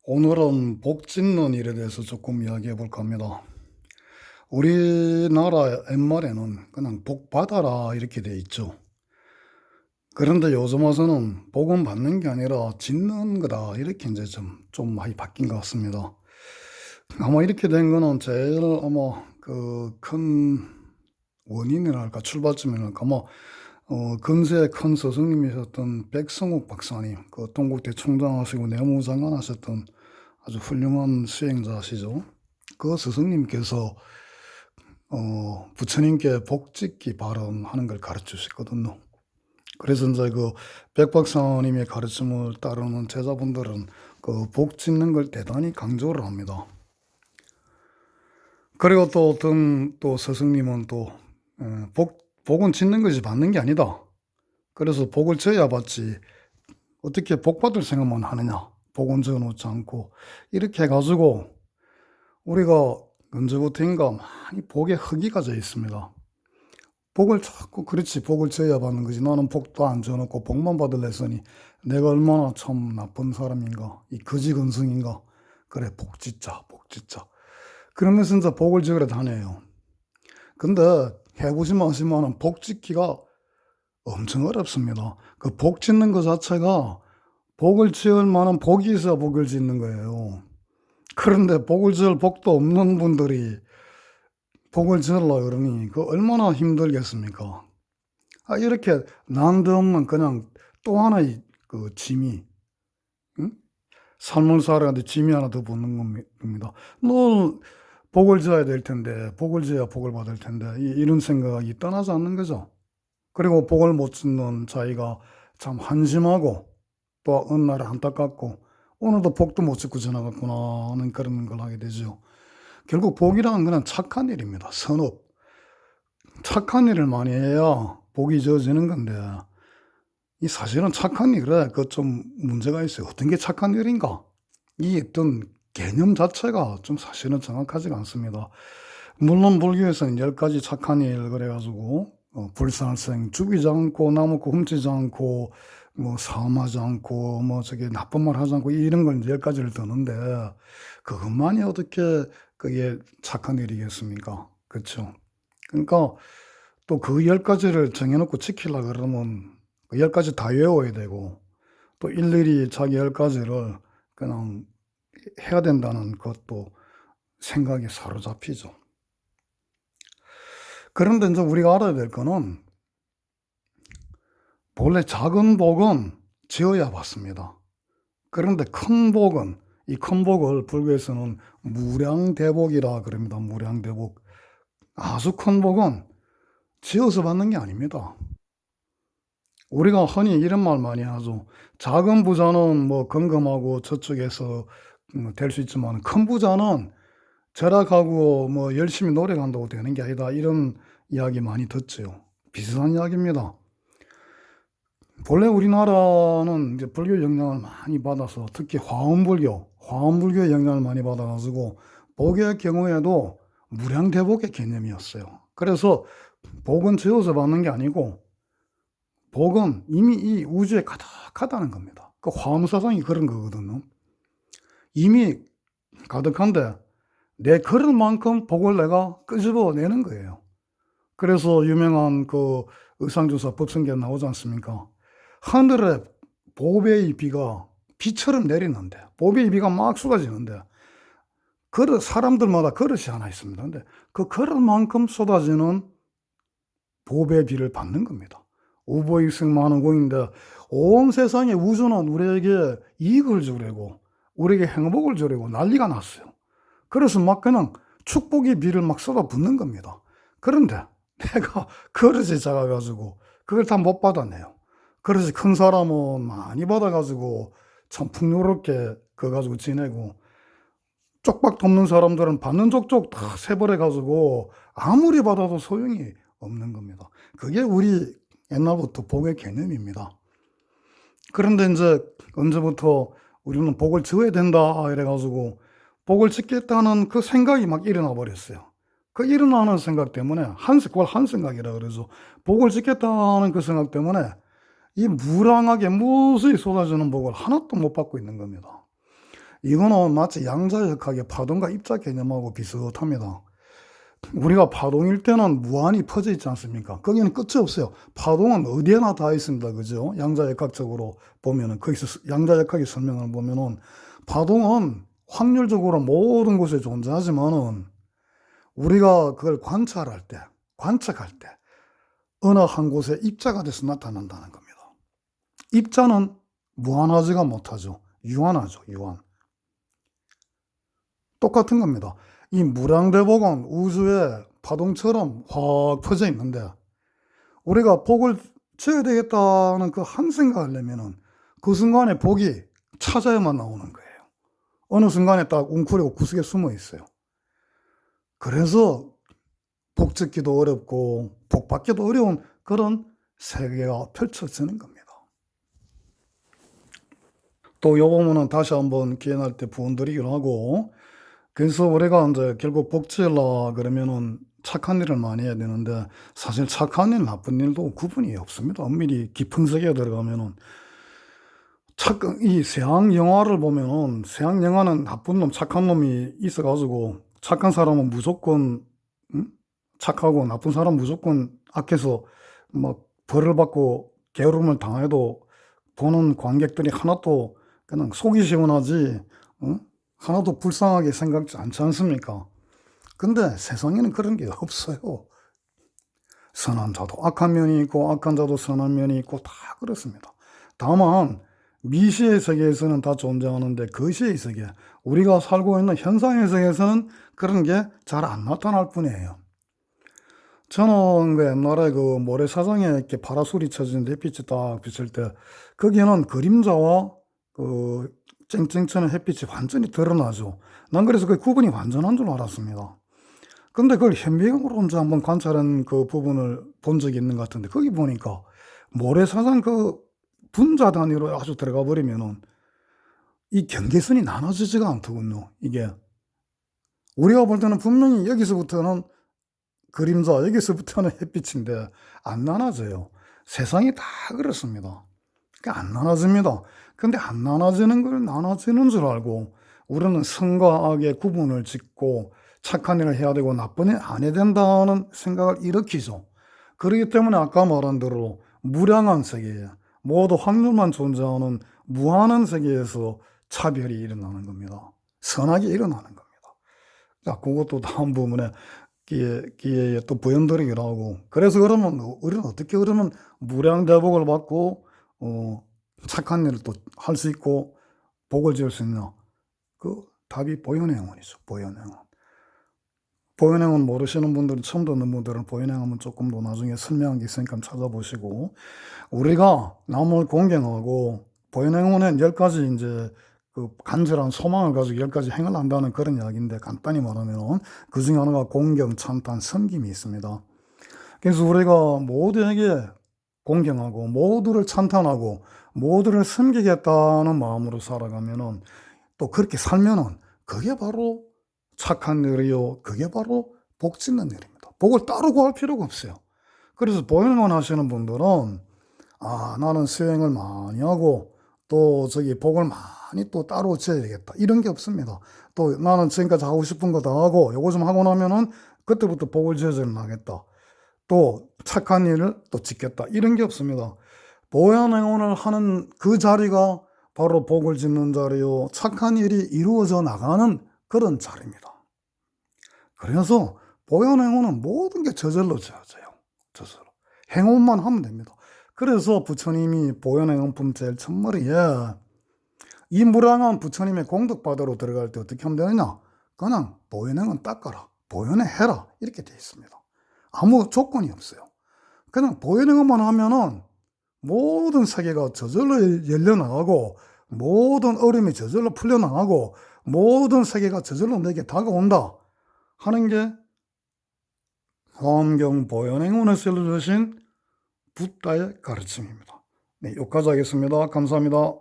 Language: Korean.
오늘은 복 짓는 일에 대해서 조금 이야기해 볼까 합니다. 우리나라 옛말에는 그냥 복 받아라 이렇게 돼 있죠. 그런데 요즘 와서는 복은 받는 게 아니라 짓는 거다 이렇게 이제 좀 많이 바뀐 것 같습니다. 아마 이렇게 된 거는 제일 아마 그 큰 원인이랄까 출발점이랄까 아마 근세 큰 스승님이셨던 백성욱 박사님, 그 동국대 총장 하시고 내무장관 하셨던 아주 훌륭한 수행자시죠. 그 스승님께서 부처님께 복짓기 발언하는 걸 가르쳐 주셨거든요. 그래서 이제 그 백 박사님의 가르침을 따르는 제자분들은 그 복짓는 걸 대단히 강조를 합니다. 그리고 또 어떤 또 스승님은 또 복은 짓는 것이 받는 게 아니다. 그래서 복을 져야 받지 어떻게 복 받을 생각만 하느냐. 복은 져놓지 않고 이렇게 해가지고 우리가 언제부터인가 많이 복에 허기가 져 있습니다. 복을 자꾸 그렇지 복을 져야 받는 거지 나는 복도 안 져놓고 복만 받을래 했으니 내가 얼마나 참 나쁜 사람인가 이 거지건성인가. 그래 복 짓자 복 짓자 그러면서 이제 복을 지으려 다녀요. 근데 해보시면 아시면은 복 짓기가 엄청 어렵습니다. 그 복 짓는 것 자체가 복을 지을 만한 복이 있어야 복을 짓는 거예요. 그런데 복을 지을 복도 없는 분들이 복을 지으려고 그러니 그 얼마나 힘들겠습니까? 이렇게 난데없는 그냥 또 하나의 그 짐이, 응? 삶을 살아가는데 짐이 하나 더 붙는 겁니다. 너 복을 지어야 될 텐데, 복을 지어야 복을 받을 텐데, 이런 생각이 떠나지 않는 거죠. 그리고 복을 못 짓는 자기가 참 한심하고 또 어느 날 안타깝고 오늘도 복도 못 짓고 지나갔구나 하는 그런 걸 하게 되죠. 결국 복이란 그냥 착한 일입니다. 선업. 착한 일을 많이 해야 복이 지어지는 건데 이 사실은 착한 일에 그 좀 문제가 있어요. 어떤 게 착한 일인가? 이 어떤 개념 자체가 좀 사실은 정확하지가 않습니다. 물론 불교에서는 10가지 착한 일 그래가지고 불살생, 죽이지 않고 나무고 훔치지 않고 뭐 사음하지 않고 뭐 저기 나쁜 말 하지 않고 이런 걸 10가지를 드는데 그것만이 어떻게 그게 착한 일이겠습니까? 그렇죠? 그러니까 또 그 10가지를 정해놓고 지키려고 그러면 그 10가지 다 외워야 되고 또 일일이 자기 10가지를 그냥 해야 된다는 것도 생각이 사로잡히죠. 그런데 이제 우리가 알아야 될 거는 본래 작은 복은 지어야 받습니다. 그런데 큰 복은 이 큰 복을 불교에서는 무량대복이라 그럽니다. 무량대복. 아주 큰 복은 지어서 받는 게 아닙니다. 우리가 흔히 이런 말 많이 하죠. 작은 부자는 뭐 건강하고 저축해서 될 수 있지만 큰 부자는 절약하고 뭐 열심히 노력한다고 되는 게 아니다. 이런 이야기 많이 듣죠. 비슷한 이야기입니다. 본래 우리나라는 이제 불교 영향을 많이 받아서 특히 화엄불교의 영향을 많이 받아가지고 복의 경우에도 무량대복의 개념이었어요. 그래서 복은 지어서 받는 게 아니고 복은 이미 이 우주에 가득하다는 겁니다. 그 화엄사상이 그런 거거든요. 이미 가득한데 내 그럴 만큼 복을 내가 끄집어내는 거예요. 그래서 유명한 그 의상조사 법성계 나오지 않습니까? 하늘에 보배의 비가 비처럼 내리는데 보배의 비가 막 쏟아지는데 그릇 사람들마다 그릇이 하나 있습니다. 근데 그 그릇만큼 쏟아지는 보배의 비를 받는 겁니다. 우보익승만원공인데 온 세상의 우주는 우리에게 이익을 주려고 우리에게 행복을 주려고 난리가 났어요. 그래서 막 그냥 축복의 비를 막 쏟아붓는 겁니다. 그런데 내가 그릇이 작아가지고 그걸 다 못 받아내요. 그릇이 큰 사람은 많이 받아가지고 참 풍요롭게 그거 가지고 지내고 쪽박 돕는 사람들은 받는 족족 다 세버려가지고 아무리 받아도 소용이 없는 겁니다. 그게 우리 옛날부터 복의 개념입니다. 그런데 이제 언제부터 우리는 복을 지어야 된다 이래가지고 복을 짓겠다는 그 생각이 막 일어나 버렸어요. 그 일어나는 생각 때문에 그걸 한 생각이라 그러죠. 복을 짓겠다는 그 생각 때문에 이 무량하게 무수히 쏟아지는 복을 하나도 못 받고 있는 겁니다. 이거는 마치 양자역학의 파동과 입자 개념하고 비슷합니다. 우리가 파동일 때는 무한히 퍼져 있지 않습니까? 거기는 끝이 없어요. 파동은 어디에나 다 있습니다. 그죠? 양자역학적으로 보면은, 거기서 양자역학의 설명을 보면은, 파동은 확률적으로 모든 곳에 존재하지만은, 우리가 그걸 관찰할 때, 관측할 때, 어느 한 곳에 입자가 돼서 나타난다는 겁니다. 입자는 무한하지가 못하죠. 유한하죠, 유한. 똑같은 겁니다. 이 무량대복은 우주에 파동처럼 확 퍼져 있는데, 우리가 복을 쳐야 되겠다는 그 한 생각을 내면은 그 순간에 복이 찾아야만 나오는 거예요. 어느 순간에 딱 웅크리고 구석에 숨어 있어요. 그래서 복 짓기도 어렵고 복 받기도 어려운 그런 세계가 펼쳐지는 겁니다. 또 요 부분은 다시 한번 기회 날 때 부언드리기로 하고, 그래서 우리가 이제 결국 복 지으려 그러면은 착한 일을 많이 해야 되는데, 사실 착한 일, 나쁜 일도 구분이 없습니다. 엄밀히 깊은 세계에 들어가면은 이 서양 영화를 보면은, 서양 영화는 나쁜 놈, 착한 놈이 있어가지고 착한 사람은 무조건 착하고 나쁜 사람은 무조건 악해서 막 벌을 받고 게으름을 당해도 보는 관객들이 하나도 그냥 속이 시원하지, 하나도 불쌍하게 생각지 않지 않습니까? 근데 세상에는 그런 게 없어요. 선한 자도 악한 면이 있고 악한 자도 선한 면이 있고 다 그렇습니다. 다만 미시의 세계에서는 다 존재하는데 거시의 세계, 우리가 살고 있는 현상의 세계에서는 그런 게 잘 안 나타날 뿐이에요. 저는 그 옛날에 그 모래사장에 이렇게 파라솔이 쳐진 햇빛이 딱 비칠 때, 거기에는 그림자와 그 쨍쨍 쳐는 햇빛이 완전히 드러나죠. 난 그래서 그 구분이 완전한 줄 알았습니다. 근데 그걸 현미경으로 혼자 한번 관찰한 그 부분을 본 적이 있는 것 같은데, 거기 보니까 모래사장 그 분자 단위로 아주 들어가 버리면은 이 경계선이 나눠지지가 않더군요. 이게 우리가 볼 때는 분명히 여기서부터는 그림자, 여기서부터는 햇빛인데 안 나눠져요. 세상이 다 그렇습니다. 그러니까 안 나눠집니다. 근데 안 나눠지는 걸 나눠지는 줄 알고 우리는 선과 악의 구분을 짓고 착한 일을 해야 되고 나쁜 일 안 해야 된다는 생각을 일으키죠. 그렇기 때문에 아까 말한 대로 무량한 세계에, 모두 확률만 존재하는 무한한 세계에서 차별이 일어나는 겁니다. 선악이 일어나는 겁니다. 자, 그것도 다음 부분에 기회에 또 보여드리기로 하고, 그래서 그러면 우리는 어떻게 그러면 무량대복을 받고 착한 일을 또 할 수 있고 복을 지을 수 있냐? 그 답이 보현행원이죠. 보현행원. 보현행원 모르시는 분들은, 처음 듣는 분들은 보현행원은 조금 더 나중에 설명한 게 있으니까 찾아보시고, 우리가 남을 공경하고 보현행원은 10가지 이제 그 간절한 소망을 가지고 10가지 행을 한다는 그런 이야기인데, 간단히 말하면 그 중에 하나가 공경, 찬탄, 섬김이 있습니다. 그래서 우리가 모두에게 공경하고 모두를 찬탄하고 모두를 섬기겠다는 마음으로 살아가면은, 또 그렇게 살면은 그게 바로 착한 일이요, 그게 바로 복 짓는 일입니다. 복을 따로 구할 필요가 없어요. 그래서 보현행원 하시는 분들은 나는 수행을 많이 하고 또 저기 복을 많이 또 따로 지어야 되겠다, 이런 게 없습니다. 또 나는 지금까지 하고 싶은 거 다 하고 요거 좀 하고 나면은 그때부터 복을 지어주는 하겠다, 또 착한 일을 또 짓겠다, 이런 게 없습니다. 보현행원을 하는 그 자리가 바로 복을 짓는 자리요, 착한 일이 이루어져 나가는 그런 자리입니다. 그래서 보현행원은 모든 게 저절로 지어져요. 저절로. 행원만 하면 됩니다. 그래서 부처님이 보현행원품 제일 첫머리에 이 무량한 부처님의 공덕바다로 들어갈 때 어떻게 하면 되느냐? 그냥 보현행원 닦아라, 보현해라, 이렇게 되어 있습니다. 아무 조건이 없어요. 그냥 보현행원만 하면은 모든 세계가 저절로 열려나가고 모든 어려움이 저절로 풀려나가고 모든 세계가 저절로 내게 다가온다 하는 게 화엄경 보현행원에서 알려주신 붓다의 가르침입니다. 네, 여기까지 하겠습니다. 감사합니다.